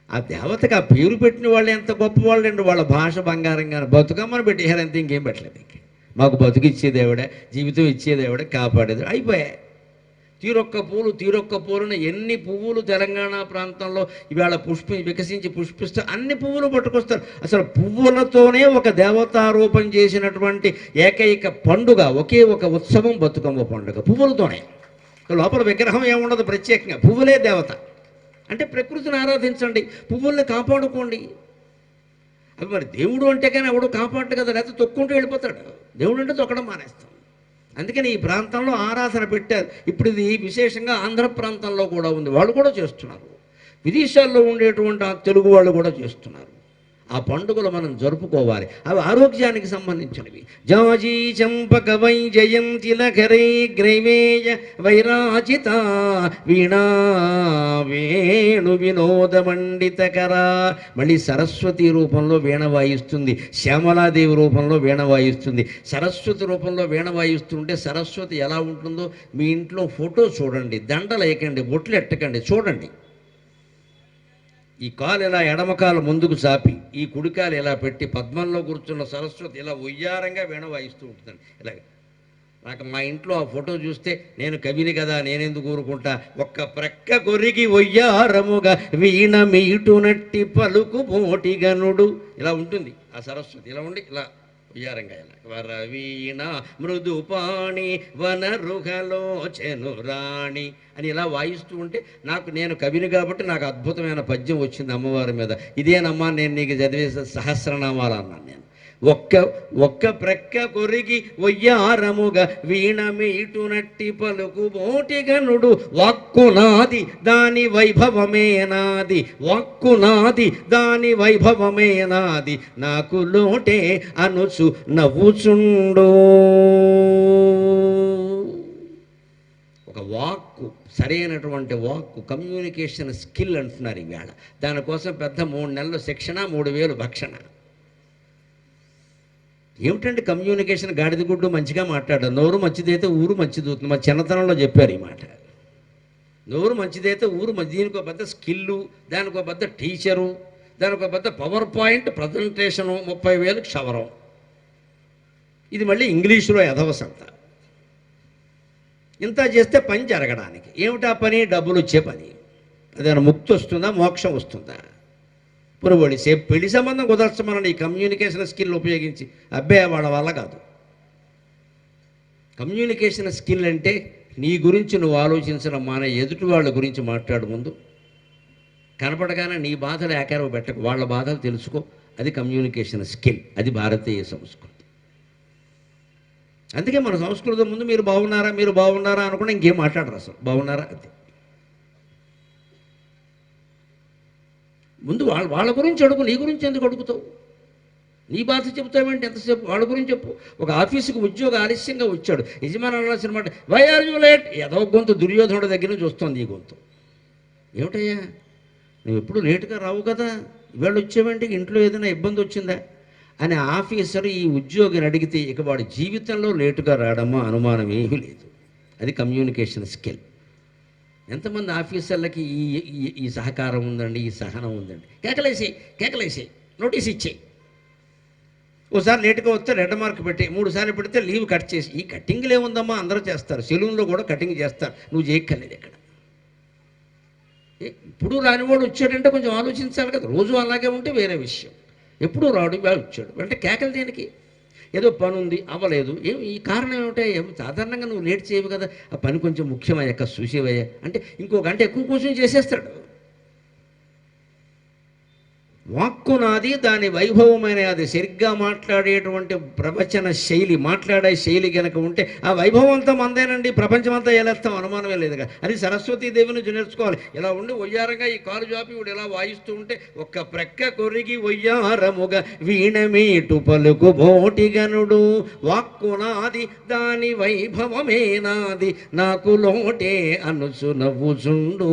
ఆ దేవతకి ఆ పేరు పెట్టిన వాళ్ళు ఎంత గొప్పవాళ్ళు అండి. వాళ్ళ భాష బంగారంగా బతుకమ్మని పెట్టేశారు అంతే, ఇంకేం పెట్టలేదు. మాకు బతుకిచ్చేదేవిడ, జీవితం ఇచ్చేదేవిడ, కాపాడేది. అయిపోయాయి. తీరొక్క పూలను ఎన్ని పువ్వులు తెలంగాణ ప్రాంతంలో ఇవాళ వికసించి పుష్పిస్తూ అన్ని పువ్వులు పట్టుకొస్తారు. అసలు పువ్వులతోనే ఒక దేవతారూపం చేసినటువంటి ఏకైక పండుగ, ఒకే ఒక ఉత్సవం బతుకమ్మ పండుగ. పువ్వులతోనే. లోపల విగ్రహం ఏముండదు, ప్రత్యేకంగా పువ్వులే దేవత. అంటే ప్రకృతిని ఆరాధించండి, పువ్వుల్ని కాపాడుకోండి. అవి మరి దేవుడు అంటే కానీ ఎవడు కాపాడు కదా, లేకపోతే తొక్కుంటూ వెళ్ళిపోతాడు. దేవుడు అంటే తొక్కడం మానేస్తాం. అందుకని ఈ ప్రాంతంలో ఆరాధన పెట్టారు. ఇప్పుడు ఇది విశేషంగా ఆంధ్ర ప్రాంతంలో కూడా ఉంది, వాళ్ళు కూడా చేస్తున్నారు. విదేశాల్లో ఉండేటువంటి ఆ తెలుగు వాళ్ళు కూడా చేస్తున్నారు. ఆ పండుగలు మనం జరుపుకోవాలి. అవి ఆరోగ్యానికి సంబంధించినవి. జాజీ చంపక వై జయంతి లఖరే గ్రైవేయ వైరాజిత వీణా వేణు వినోద మండితకరా. మళ్ళీ సరస్వతి రూపంలో వీణ వాయిస్తుంది, శ్యామలాదేవి రూపంలో వీణ వాయిస్తుంది. సరస్వతి రూపంలో వీణ వాయిస్తుంటే సరస్వతి ఎలా ఉంటుందో మీ ఇంట్లో ఫోటో చూడండి, దండలు వేయకండి, బొట్లు ఎట్టకండి, చూడండి. ఈ కాలు ఇలా ఎడమకాలు ముందుకు చాపి ఈ కుడికాలు ఇలా పెట్టి పద్మంలో కూర్చున్న సరస్వతి ఇలా ఉయ్యారంగా వీణ వాయిస్తూ ఉంటుందండి. ఇలాగ నాకు మా ఇంట్లో ఆ ఫోటో చూస్తే నేను కవిని కదా, నేనెందుకు ఊరుకుంటా. ఒక్క ప్రక్క కొరిగి ఒయ్యారముగా వీణ మీటునట్టి పలుకు పోటిగనుడు ఇలా ఉంటుంది ఆ సరస్వతి. ఇలా ఉండి ఇలా ఉయ్యారంగా ఇలా వరవీణ మృదుపాణి వనరుహలోచను రాణి అని ఇలా వాయిస్తూ ఉంటే నేను కవిని కాబట్టి నాకు అద్భుతమైన పద్యం వచ్చింది అమ్మవారి మీద. ఇదేనమ్మా నేను నీకు చదివే సహస్రనామాలు అన్నాను నేను. ఒక్క ప్రక్క కొరిగి ఒయ్యారముగా వీణ మీటునట్టి పలుకు బోటిగనుడు వాక్కునాది దాని వైభవమే నాది, వాక్కునాది దాని వైభవమే నాది, నాకు లోటే అనుచు నవ్వుచుండో. ఒక వాక్కు, సరైనటువంటి వాక్కు, కమ్యూనికేషన్ స్కిల్ అంటున్నారు ఈవేళ. దానికోసం పెద్ద 3 నెలలు శిక్షణ, 3000 భక్షణ. ఏమిటంటే కమ్యూనికేషన్ గాడిదగుడ్డు మంచిగా మాట్లాడారు. నోరు మంచిదైతే ఊరు మంచిదవుతుంది. మా చిన్నతనంలో చెప్పారు ఈ మాట. నోరు మంచిదైతే ఊరు మంచి. దీనికి ఒక పెద్ద స్కిల్లు, దానికి ఒక పెద్ద టీచరు, దానికి ఒక పెద్ద పవర్ పాయింట్ ప్రజెంటేషను, 30,000 క్షవరం. ఇది మళ్ళీ ఇంగ్లీషులో ఎదవసంత. ఇంత చేస్తే పని జరగడానికి ఏమిటా పని? డబ్బులు వచ్చే పని. అదేనా ముక్తి వస్తుందా, మోక్షం వస్తుందా? పురుగోడి సేపు పెళ్లి సంబంధం కుదర్చమనండి ఈ కమ్యూనికేషన్ స్కిల్ ఉపయోగించి. అబ్బాయి వాళ్ళ వల్ల కాదు. కమ్యూనికేషన్ స్కిల్ అంటే నీ గురించి నువ్వు ఆలోచించడం మానే, ఎదుటి వాళ్ళ గురించి మాట్లాడు. ముందు కనపడగానే నీ బాధలు ఏకారవ పెట్టకు, వాళ్ళ బాధలు తెలుసుకో. అది కమ్యూనికేషన్ స్కిల్. అది భారతీయ సంస్కృతి. అందుకే మన సంస్కృతి ముందు మీరు బాగున్నారా అనుకుంటే ఇంకేం మాట్లాడరు. అసలు బాగున్నారా అది ముందు వాళ్ళ గురించి అడుగు, నీ గురించి ఎందుకు అడుగుతావు? నీ బాధ చెబుతావేంటి ఎంతసేపు? వాళ్ళ గురించి చెప్పు. ఒక ఆఫీసుకు ఉద్యోగం ఆలస్యంగా వచ్చాడు, యజమాని అనాల్సిన మాట వై ఆర్ యూ లేట్. ఏదో గొంతు దుర్యోధనుడి దగ్గర నుంచి వస్తుంది ఈ గొంతు. ఏమిటయ్యా నువ్వు ఎప్పుడు లేటుగా రావు కదా, ఇవాళ వచ్చేవంటే ఇంట్లో ఏదైనా ఇబ్బంది వచ్చిందా అని ఆఫీసర్ ఈ ఉద్యోగిని అడిగితే ఇక వాడి జీవితంలో లేటుగా రావడమో అనుమానం ఏమీ లేదు. అది కమ్యూనికేషన్ స్కిల్. ఎంతమంది ఆఫీసర్లకి ఈ సహకారం ఉందండి, ఈ సహనం ఉందండి. కేకలేసి నోటీస్ ఇచ్చేయి. ఓసారి లేటుగా వస్తే రెడ్ మార్క్ పెట్టి 3 సార్లు పెడితే లీవ్ కట్ చేసి. ఈ కటింగ్లు ఏముందమ్మా, అందరూ చేస్తారు. సెలూన్లో కూడా కటింగ్ చేస్తారు, నువ్వు చేయక్కర్లేదు ఇక్కడ. ఇప్పుడు రానివాడు వచ్చాడంటే కొంచెం ఆలోచించాలి కదా. రోజు అలాగే ఉంటే వేరే విషయం. ఎప్పుడు రాడు, ఇవాళ వచ్చాడు అంటే కేకలు దేనికి? ఏదో పని ఉంది అవ్వలేదు, ఈ కారణం ఏమిటో సాధారణంగా నువ్వు లేట్ చేయవు కదా, ఆ పని కొంచెం ముఖ్యమయ్యాక చూసేవయ్యా అంటే ఇంకో గంట ఎక్కువ కూర్చొని చేసేస్తాడు. వాక్కు నాది దాని వైభవమైన, అది సరిగ్గా మాట్లాడేటువంటి ప్రవచన శైలి, మాట్లాడే శైలి కనుక ఉంటే ఆ వైభవం అంతా మందేనండి. ప్రపంచం అంతా ఏలేస్తాం, అనుమానమే లేదుగా. అది సరస్వతీదేవి నుంచి నేర్చుకోవాలి. ఇలా ఉండి ఒయ్యారంగా ఈ కాలు జాపి వీడు ఇలా వాయిస్తూ ఉంటే ఒక్క ప్రక్క కొరిగి ఒయ్యారముగా వీణమీటు పలుకు బోటిగనుడు వాక్కు నాది దాని వైభవమే నాది, నాకు లోటే అనుసు నవ్వుచుండు.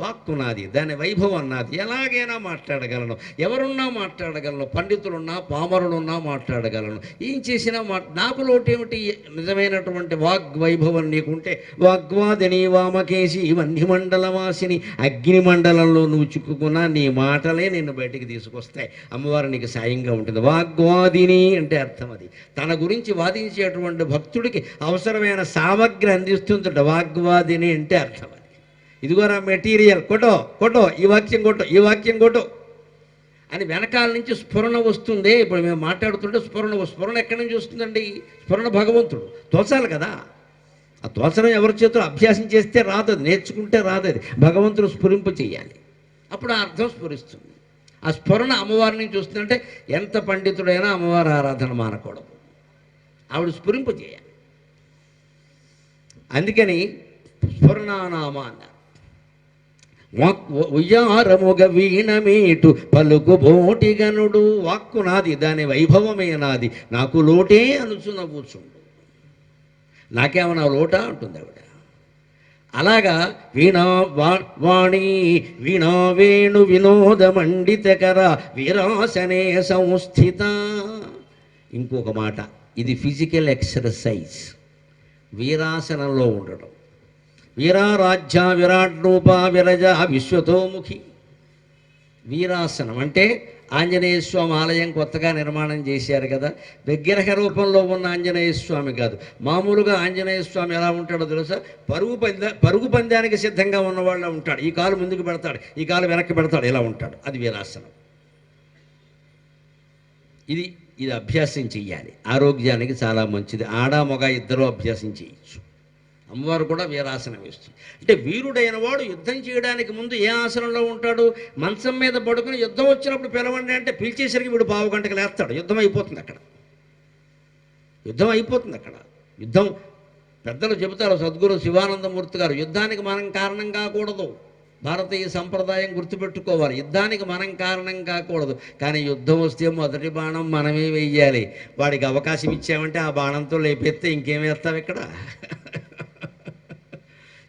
వాక్కు నాది దాని వైభవం నాది, ఎలాగైనా మాట్లాడ మాట్లాడగలను, ఎవరున్నా మాట్లాడగలను, పండితులున్నా పామరులున్నా మాట్లాడగలను, ఏం చేసినా నాకు లోటేమిటి? నిజమైనటువంటి వాగ్వైభవం నీకుంటే వాగ్వాదిని వామకేసి వన్యమండలవాసిని, అగ్నిమండలంలో నువ్వు చిక్కుకున్నా నీ మాటలే నిన్ను బయటికి తీసుకొస్తాయి. అమ్మవారు నీకు సాయంగా ఉంటుంది. వాగ్వాదిని అంటే అర్థం అది, తన గురించి వాదించేటువంటి భక్తుడికి అవసరమైన సామగ్రి అందిస్తుందట. వాగ్వాదిని అంటే అర్థం అది. ఇదిగోరా మెటీరియల్, కొట్టో ఈ వాక్యం కొట్టో, ఈ వాక్యం కొట్టో అని వెనకాల నుంచి స్ఫురణ వస్తుంది. ఇప్పుడు మేము మాట్లాడుతుంటే స్ఫురణ ఎక్కడి నుంచి వస్తుందండి? స్ఫురణ భగవంతుడు తోచాలి కదా. ఆ తోచడం ఎవరి చేతులు అభ్యాసం చేస్తే రాదు, అది నేర్చుకుంటే రాదు, అది భగవంతుడు స్ఫురింపు చేయాలి, అప్పుడు ఆ అర్థం స్ఫురిస్తుంది. ఆ స్ఫురణ అమ్మవారి నుంచి వస్తుందంటే ఎంత పండితుడైనా అమ్మవారి ఆరాధన మానకూడదు, ఆవిడ స్ఫురింపు చేయాలి. అందుకని స్ఫురణానామ అన్నారు. ఉయ్యారముగ వీణమేటు పలుకు బోటిగనుడు, వాక్కు నాది దాని వైభవమే నాది, నాకు లోటే అనుచున కూర్చుండు. నాకేమన్నా లోటా అంటుంది ఆవిడ. అలాగా వీణా వాణి వీణా వేణు వినోద మండితకర వీరాసనే సంస్థిత. ఇంకొక మాట, ఇది ఫిజికల్ ఎక్సర్సైజ్, వీరాసనంలో ఉండడం. వీరారాజ్య విరాట్ రూప విరజ విశ్వతోముఖి. వీరాసనం అంటే ఆంజనేయ స్వామి ఆలయం కొత్తగా నిర్మాణం చేశారు కదా, విగ్రహ రూపంలో ఉన్న ఆంజనేయ స్వామి కాదు. మామూలుగా ఆంజనేయ స్వామి ఎలా ఉంటాడో తెలుసా? పరుగు పందానికి సిద్ధంగా ఉన్నవాళ్ళ ఉంటాడు. ఈ కాలు ముందుకు పెడతాడు, ఈ కాలు వెనక్కి పెడతాడు, ఇలా ఉంటాడు. అది వీరాసనం. ఇది అభ్యాసం చెయ్యాలి, ఆరోగ్యానికి చాలా మంచిది. ఆడ మగ ఇద్దరు అభ్యాసం చేయొచ్చు. అమ్మవారు కూడా వీరాసనం వేస్తుంది. అంటే వీరుడైన వాడు యుద్ధం చేయడానికి ముందు ఏ ఆసనంలో ఉంటాడు? మంచం మీద పడుకుని యుద్ధం వచ్చినప్పుడు పిలవండి అంటే పిలిచేసరికి వీడు పావు గంటకు లేస్తాడు. యుద్ధం అయిపోతుంది అక్కడ. యుద్ధం పెద్దలు చెబుతారు. సద్గురు శివానందమూర్తి గారు, యుద్ధానికి మనం కారణం కాకూడదు. భారతీయ సంప్రదాయం గుర్తుపెట్టుకోవాలి, యుద్ధానికి మనం కారణం కాకూడదు. కానీ యుద్ధం వస్తే మొదటి బాణం మనమే వెయ్యాలి. వాడికి అవకాశం ఇచ్చామంటే ఆ బాణంతో లేపేస్తే ఇంకేం వేస్తాం ఇక్కడ?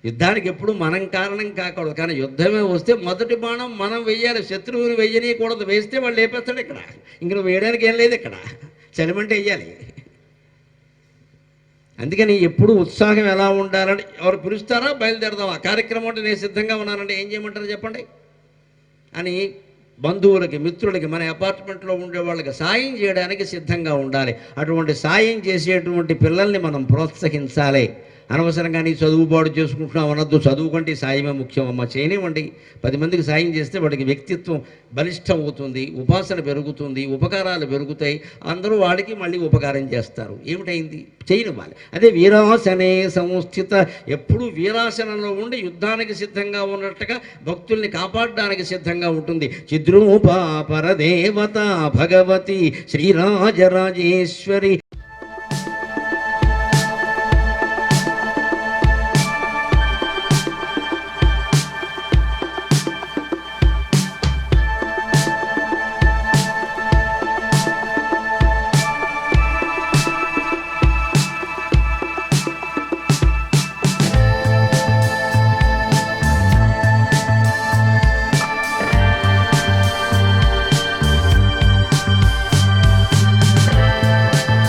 యుద్ధానికి ఎప్పుడు మనం కారణం కాకూడదు, కానీ యుద్ధమే వస్తే మొదటి బాణం మనం వెయ్యాలి. శత్రువుని వెయ్యనీయకూడదు, వేస్తే వాళ్ళు లేపేస్తాడు ఇక్కడ. ఇంక నువ్వు వేయడానికి ఏం లేదు ఇక్కడ, చలిమంటే వెయ్యాలి. అందుకని ఎప్పుడు ఉత్సాహం ఎలా ఉండాలని ఎవరు పిలుస్తారా బయలుదేరదాం, ఆ కార్యక్రమం అంటే నేను సిద్ధంగా ఉన్నానంటే ఏం చేయమంటారు చెప్పండి అని బంధువులకి, మిత్రులకి, మన అపార్ట్మెంట్లో ఉండే వాళ్ళకి సాయం చేయడానికి సిద్ధంగా ఉండాలి. అటువంటి సాయం చేసేటువంటి పిల్లల్ని మనం ప్రోత్సహించాలి. అనవసరంగా నీ చదువు పాడు చేసుకుంటున్నావు అనొద్దు. చదువు కంటే సాయమే ముఖ్యం అమ్మ, చేయనివ్వండి. 10 మందికి సాయం చేస్తే వాడికి వ్యక్తిత్వం బలిష్టం అవుతుంది, ఉపాసన పెరుగుతుంది, ఉపకారాలు పెరుగుతాయి, అందరూ వాడికి మళ్ళీ ఉపకారం చేస్తారు. ఏమిటైంది? చేయనివ్వాలి. అదే వీరాసనే సంస్థిత, ఎప్పుడూ వీరాసనంలో ఉండి యుద్ధానికి సిద్ధంగా ఉన్నట్టుగా భక్తుల్ని కాపాడడానికి సిద్ధంగా ఉంటుంది. చిద్రూపా పరదేవత భగవతి శ్రీరాజరాజేశ్వరి